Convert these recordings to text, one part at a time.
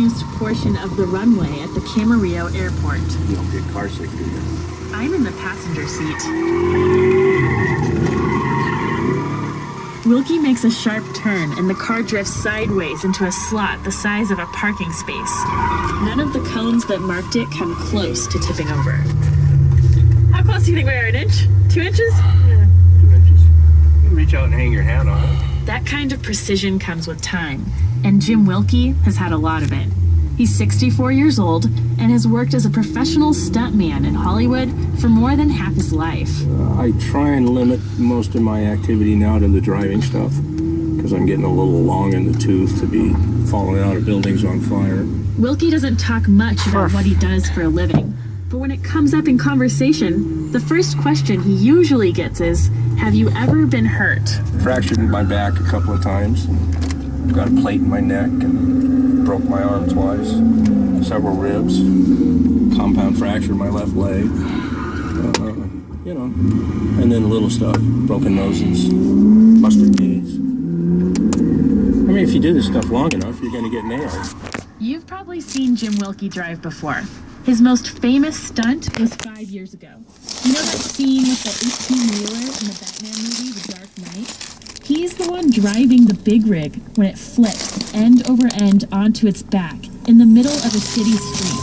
finished portion of the runway at the Camarillo Airport. You don't get car sick, do you? I'm in the passenger seat. Wilkie makes a sharp turn and the car drifts sideways into a slot the size of a parking space. None of the cones that marked it come close to tipping over. How close do you think we are? An inch? 2 inches? Yeah, 2 inches. You can reach out and hang your hat on it. That kind of precision comes with time, and Jim Wilkie has had a lot of it. He's 64 years old and has worked as a professional stuntman in Hollywood for more than half his life. I try and limit most of my activity now to the driving stuff because I'm getting a little long in the tooth to be falling out of buildings on fire. Wilkie doesn't talk much about what he does for a living, but when it comes up in conversation, the first question he usually gets is, have you ever been hurt? Fractured my back a couple of times. Got a plate in my neck and broke my arm twice. Several ribs. Compound fracture in my left leg. You know. And then little stuff. Broken noses. Busted knees. I mean, if you do this stuff long enough, you're going to get nailed. You've probably seen Jim Wilkie drive before. His most famous stunt was 5 years ago. You know that scene with the 18-wheeler in the Batman movie, The Dark Knight? He's the one driving the big rig when it flips end over end onto its back in the middle of a city street.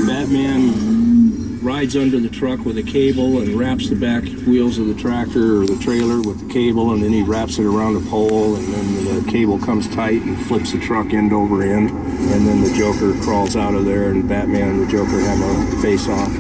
Batman rides under the truck with a cable and wraps the back wheels of the tractor or the trailer with the cable, and then he wraps it around a pole, and then the cable comes tight and flips the truck end over end, and then the Joker crawls out of there, and Batman and the Joker have a face-off.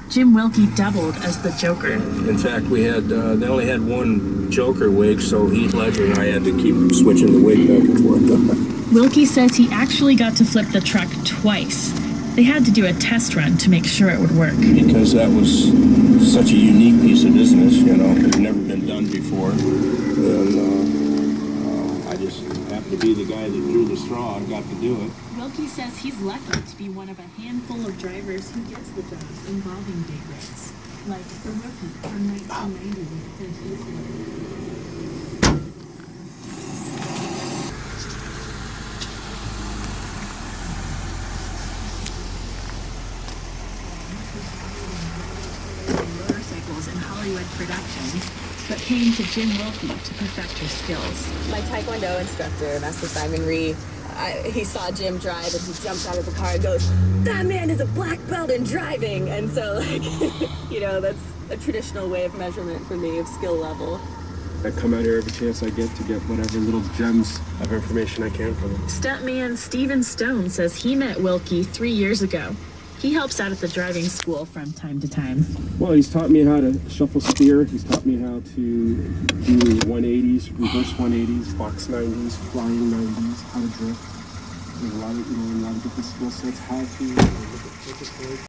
Jim Wilkie doubled as the Joker. In fact, they only had one Joker wig, so Heath Ledger and I had to keep switching the wig back and forth. Wilkie says he actually got to flip the truck twice. They had to do a test run to make sure it would work. Because that was such a unique piece of business, you know, it's never been done before. And I just happened to be the guy that drew the straw and got to do it. Wilkie says he's lucky to be one of a handful of drivers who gets the jobs involving big rigs, like the rookie from 1990 with Clint Eastwood. Motorcycles in Hollywood productions, but came to Jim Wilkie to perfect her skills. My Taekwondo instructor, Master Simon Ree, he saw Jim drive and he jumps out of the car and goes, "That man is a black belt in driving." And so, like, you know, that's a traditional way of measurement for me of skill level. I come out here every chance I get to get whatever little gems of information I can from him. Stuntman Steven Stone says he met Wilkie 3 years ago. He helps out at the driving school from time to time. Well, he's taught me how to shuffle steer. He's taught me how to do 180s, reverse 180s, box 90s, flying 90s, how to drift. There's a lot of different skill sets, how to look at focus points.